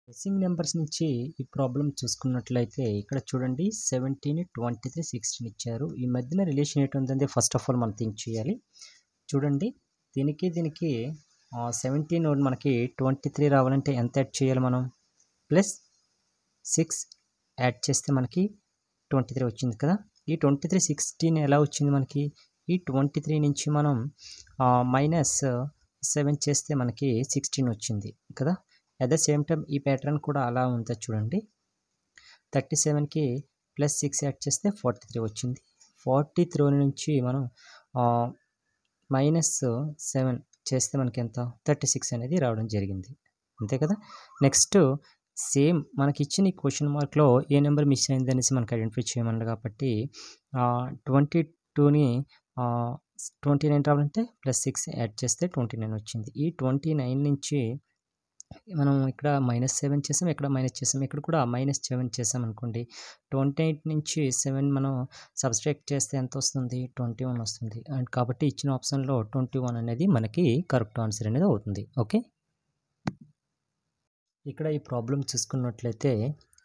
Missing numbers నుంచి ఈ problem చూసుకున్నట్లయితే ఇక్కడ చూడండి 17, 23, 16 ఇచ్చారు. ఈ మధ్యన రిలేషన్ ఏటుందంటే ఫస్ట్ ఆఫ్ ఆల్ మనం థింక్ చేయాలి. చూడండి దీనికి 17 మనకి 23 రావాలంటే ఎంత యాడ్ చేయాలి మనం? ప్లస్ 6 యాడ్ చేస్తే మనకి 23 వచ్చింది కదా. ఈ 23 16 ఎలా వచ్చింది మనకి? ఈ 23 నుంచి మనం మైనస్ 7 చేస్తే మనకి 16 వచ్చింది కదా. అట్ ద సేమ్ టైం ఈ ప్యాటర్న్ కూడా అలా ఉందా చూడండి. 37కి ప్లస్ 6 యాడ్ చేస్తే 43 వచ్చింది. 43 నుంచి మనం మైనస్ 7 చేస్తే మనకి ఎంత? 36 అనేది రావడం జరిగింది, అంతే కదా. నెక్స్ట్ సేమ్ మనకి ఇచ్చిన ఈ క్వశ్చన్ మార్క్లో ఏ నెంబర్ మిస్ అయింది అనేసి మనకి ఐడెంటిఫై చేయమన్నారు కాబట్టి 22ని 29 రావాలంటే ప్లస్ 6 యాడ్ చేస్తే 29 వచ్చింది. ఈ 29 నుంచి మనం ఇక్కడ -7 చేసాం, ఇక్కడ మైనస్ చేసాం, ఇక్కడ కూడా -7 చేసాం అనుకోండి. 28 నుంచి 7 మనం సబ్స్ట్రాక్ట్ చేస్తే ఎంత వస్తుంది? 21 వస్తుంది. అండ్ కాబట్టి ఇచ్చిన ఆప్షన్లో 21 అనేది మనకి కరెక్ట్ ఆన్సర్ అనేది అవుతుంది. ఓకే, ఇక్కడ ఈ ప్రాబ్లం చూసుకున్నట్లయితే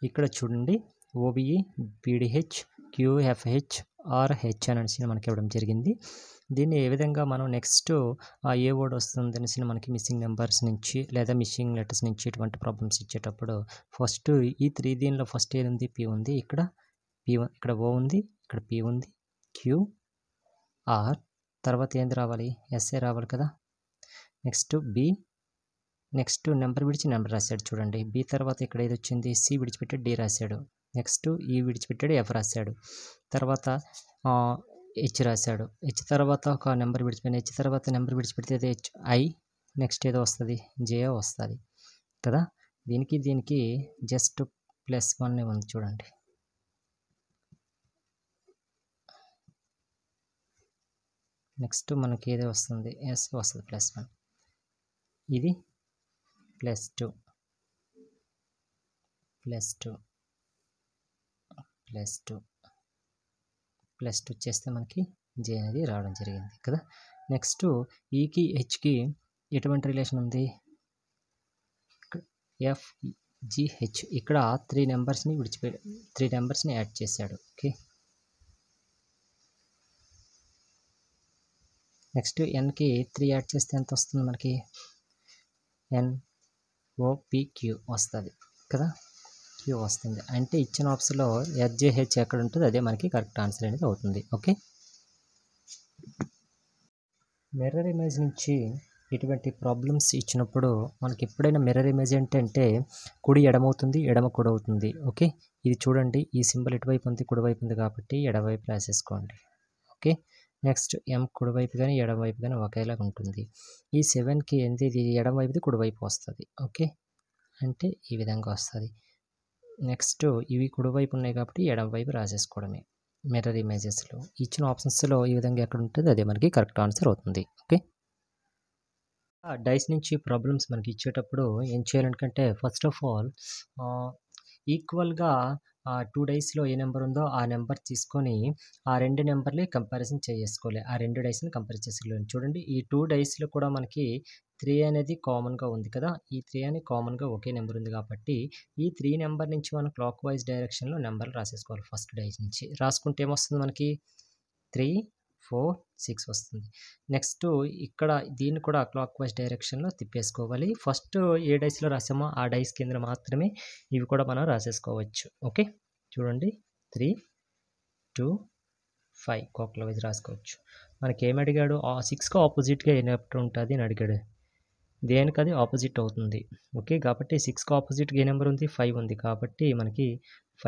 ఇక్కడ చూడండి OBE, BDH, QFH, RH అనేసి మనకి ఇవ్వడం జరిగింది. దీన్ని ఏ విధంగా మనం నెక్స్ట్ ఏ వర్డ్ వస్తుంది అనేసి మనకి మిస్సింగ్ నెంబర్స్ నుంచి లేదా మిస్సింగ్ లెటర్స్ నుంచి ఇటువంటి ప్రాబ్లమ్స్ ఇచ్చేటప్పుడు ఫస్ట్ ఈ 3 దీనిలో ఫస్ట్ ఏది ఉంది? P ఉంది. ఇక్కడ P, ఇక్కడ O ఉంది, ఇక్కడ P ఉంది, Q, R, తర్వాత ఏంది రావాలి? SA రావాలి కదా. నెక్స్ట్ B, నెక్స్ట్ నెంబర్ విడిచి నెంబర్ రాశాడు చూడండి. B తర్వాత ఇక్కడ ఏది వచ్చింది? C విడిచిపెట్టాడు, D రాశాడు. నెక్స్ట్ E విడిచిపెట్టాడు, F రాశాడు. తర్వాత H రాశాడు. H తర్వాత ఒక నెంబర్ విడిచిపోయిన H తర్వాత నెంబర్ విడిచిపెడితే I, నెక్స్ట్ ఏదో వస్తుంది? J వస్తుంది కదా. దీనికి జస్ట్ +1 ఉంది చూడండి. నెక్స్ట్ మనకి ఏదో వస్తుంది? S వస్తుంది, +1. ఇది +2 చేస్తే మనకి J అనేది రావడం జరిగింది కదా. నెక్స్ట్ ఈకి హెచ్కి ఎటువంటి రిలేషన్ ఉంది? FGH ఇక్కడ 3 నెంబర్స్ని యాడ్ చేశాడు. ఓకే, నెక్స్ట్ Nకి 3 యాడ్ చేస్తే ఎంత వస్తుంది మనకి? NOPQ వస్తుంది కదా, Q వస్తుంది. అంటే ఇచ్చిన ఆప్షన్లో FGH ఎక్కడ ఉంటుంది అదే మనకి కరెక్ట్ ఆన్సర్ అనేది అవుతుంది. ఓకే, మిర్రర్ ఇమేజ్ నుంచి ఇటువంటి ప్రాబ్లమ్స్ ఇచ్చినప్పుడు మనకి ఎప్పుడైనా మిర్రర్ ఇమేజ్ ఏంటంటే కుడి ఎడమవుతుంది, ఎడమ కుడి అవుతుంది. ఓకే, ఇది చూడండి, ఈ సింబల్ ఇటువైపు ఉంది, కుడివైపు ఉంది కాబట్టి ఎడమవైపు రాసేసుకోండి. ఓకే, నెక్స్ట్ M కుడివైపు కానీ ఎడమవైపు కానీ ఒకేలాగా ఉంటుంది. ఈ 7కి ఏంటి? ఇది ఎడమవైపుది కుడివైపు వస్తుంది. ఓకే, అంటే ఈ విధంగా వస్తుంది. నెక్స్ట్ ఇవి కుడివైపు ఉన్నాయి కాబట్టి ఎడమవైపు రాసేసుకోవడమే మిర్రర్ ఇమేజెస్లో. ఇచ్చిన ఆప్షన్స్లో ఈ విధంగా ఎక్కడ ఉంటుంది అదే మనకి కరెక్ట్ ఆన్సర్ అవుతుంది. ఓకే, డైస్ నుంచి ప్రాబ్లమ్స్ మనకి ఇచ్చేటప్పుడు ఏం చేయాలంటే ఫస్ట్ ఆఫ్ ఆల్ ఈక్వల్గా 2 డైస్లో ఏ నెంబర్ ఉందో ఆ నెంబర్ తీసుకొని ఆ 2 నెంబర్లే కంపారిజన్ చేసుకోవాలి. ఆ 2 డైస్ని కంపేర్ చేసుకోవాలి. చూడండి ఈ 2 డైస్లో కూడా మనకి 3 అనేది కామన్గా ఉంది కదా. ఈ 3 అనేది కామన్గా ఒకే నెంబర్ ఉంది కాబట్టి ఈ 3 నెంబర్ నుంచి మనం క్లాక్ వైజ్ డైరెక్షన్లో నెంబర్లు రాసేసుకోవాలి. ఫస్ట్ డైస్ నుంచి రాసుకుంటే ఏమొస్తుంది మనకి? 3, 4, 6 వస్తుంది. నెక్స్ట్ ఇక్కడ దీన్ని కూడా క్లాక్ వైజ్ డైరెక్షన్లో తిప్పేసుకోవాలి. ఫస్ట్ ఏ డైస్లో రాసామో ఆ డైస్ కింద మాత్రమే ఇవి కూడా మనం రాసేసుకోవచ్చు. ఓకే, చూడండి 3, 2, 5 క్లాక్ వైజ్ రాసుకోవచ్చు. మనకి ఏమి అడిగాడు? 6కి ఆపోజిట్గా ఏ నెంబర్ ఉంటుంది అని అడిగాడు. దేనికి అది ఆపోజిట్ అవుతుంది. ఓకే, కాబట్టి 6కి ఆపోజిట్గా ఏ నెంబర్ ఉంది? 5 ఉంది కాబట్టి మనకి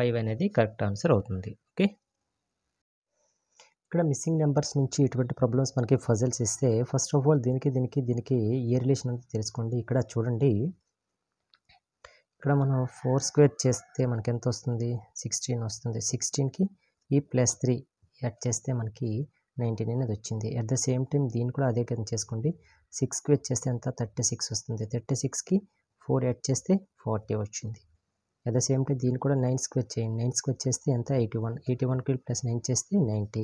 5 అనేది కరెక్ట్ ఆన్సర్ అవుతుంది. ఓకే, ఇక్కడ మిస్సింగ్ నెంబర్స్ నుంచి ఇటువంటి ప్రాబ్లమ్స్ మనకి పజిల్స్ ఇస్తే ఫస్ట్ ఆఫ్ ఆల్ దీనికి ఏ రిలేషన్ అంతా తెలుసుకోండి. ఇక్కడ చూడండి, ఇక్కడ మనం 4 స్క్వేర్ చేస్తే మనకి ఎంత వస్తుంది? 16 వస్తుంది. 16కి ఈ +3 యాడ్ చేస్తే మనకి 19 అనేది వచ్చింది. అట్ ద సేమ్ టైం దీన్ని కూడా అదే కింద చేసుకోండి. 6 స్క్వేర్ చేస్తే ఎంత? 36 వస్తుంది. 36కి 4 యాడ్ చేస్తే 40 వచ్చింది. అట్ ద సేమ్ టైం దీన్ని కూడా 9 స్క్వేర్ చేయండి. 9 స్క్వేర్ చేస్తే ఎంత? 81. 81కి +9 చేస్తే 90.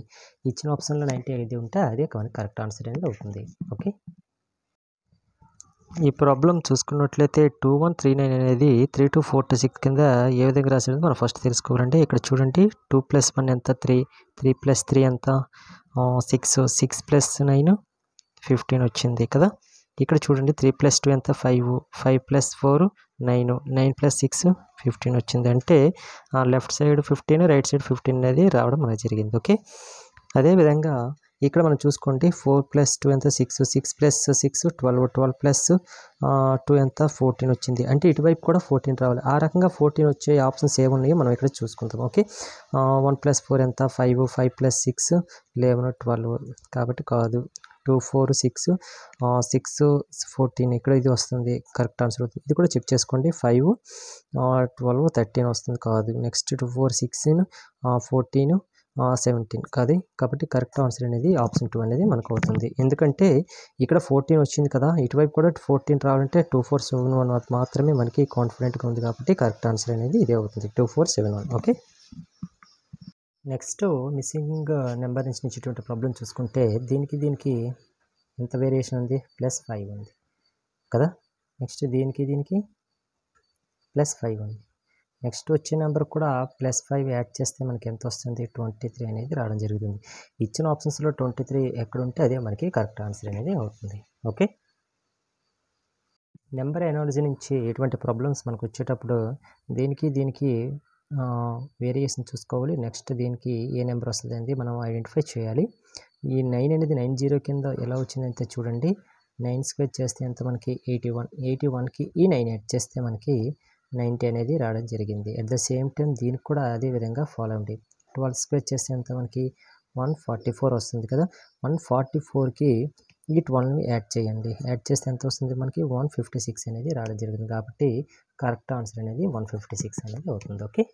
ఇచ్చిన ఆప్షన్లో 90 ఏది ఉంటే అదే కరెక్ట్ ఆన్సర్ అనేది అవుతుంది. ఓకే, ఈ ప్రాబ్లం చూసుకున్నట్లయితే 2139 అనేది 3 to 4 to 6 కింద ఏ విధంగా రాసేది మనం ఫస్ట్ తెలుసుకోవాలంటే ఇక్కడ చూడండి 2 + 1 ఎంత 3 3 + 3 ఎంత 6 6 + 9 15 వచ్చింది కదా. ఇక్కడ చూడండి 3 + 2 ఎంత 5 5 + 4 9 9 + 6 15 వచ్చింది. అంటే లెఫ్ట్ సైడ్ 15 రైట్ సైడ్ 15 అనేది రావడం మనకు జరిగింది. ఓకే, అదేవిధంగా ఇక్కడ మనం చూసుకోండి 4 + 2 ఎంత 6 6 + 6 12 12 + 2 ఎంత 14 వచ్చింది. అంటే ఇటువైపు కూడా 14 రావాలి. ఆ రకంగా 14 వచ్చే ఆప్షన్స్ ఏమున్నాయో మనం ఇక్కడ చూసుకుందాం. ఓకే, 1 + 4 ఎంత 5 5 + 6 11 12 కాబట్టి కాదు. 2 4 6 6 14 ఇక్కడ ఇది వస్తుంది కరెక్ట్ ఆన్సర్ అవుతుంది. ఇది కూడా చెక్ చేసుకోండి 5 12 13 వస్తుంది కాదు. నెక్స్ట్ 2 4 16 14 17 కాదు. కాబట్టి కరెక్ట్ ఆన్సర్ అనేది ఆప్షన్ 2 అనేది మనకు అవుతుంది. ఎందుకంటే ఇక్కడ 14 వచ్చింది కదా, ఇటువైపు కూడా 14 రావాలంటే 2 4 7 1 మాత్రమే మనకి కాన్ఫిడెంట్గా ఉంది కాబట్టి కరెక్ట్ ఆన్సర్ అనేది ఇదే అవుతుంది 2 4 7 1. ఓకే, నెక్స్ట్ మిస్సింగ్ నెంబర్ నుంచి ఇచ్చేటువంటి ప్రాబ్లం చూసుకుంటే దీనికి ఎంత వేరియేషన్ ఉంది +5 ఉంది కదా. నెక్స్ట్ దీనికి +5 ఉంది. నెక్స్ట్ వచ్చే నెంబర్ కూడా +5 యాడ్ చేస్తే మనకి ఎంత వస్తుంది 23 అనేది రావడం జరుగుతుంది. ఇచ్చిన ఆప్షన్స్లో 23 ఎక్కడ ఉంటే అదే మనకి కరెక్ట్ ఆన్సర్ అనేది అవుతుంది. ఓకే, నెంబర్ ఎనాలజీ నుంచి ఎటువంటి ప్రాబ్లమ్స్ మనకు వచ్చేటప్పుడు దీనికి వేరియేషన్ చూసుకోవాలి. నెక్స్ట్ దీనికి ఏ నెంబర్ వస్తుంది అనేది మనం ఐడెంటిఫై చేయాలి. ఈ 9 అనేది 90 కింద ఎలా వచ్చిందంటే చూడండి 9² చేస్తే ఎంత మనకి 81 81కి ఈ 9 యాడ్ చేస్తే మనకి 90 అనేది రావడం జరిగింది. అట్ ద సేమ్ టైం దీనికి కూడా అదే విధంగా ఫాలో అవ్వండి. 12² చేస్తే ఎంత మనకి 144 వస్తుంది కదా. 144కి ఈ 12ని యాడ్ చేయండి. యాడ్ చేస్తే ఎంత వస్తుంది మనకి 156 అనేది రావడం జరిగింది. కాబట్టి కరెక్ట్ ఆన్సర్ అనేది 156 అనేది అవుతుంది. ఓకే.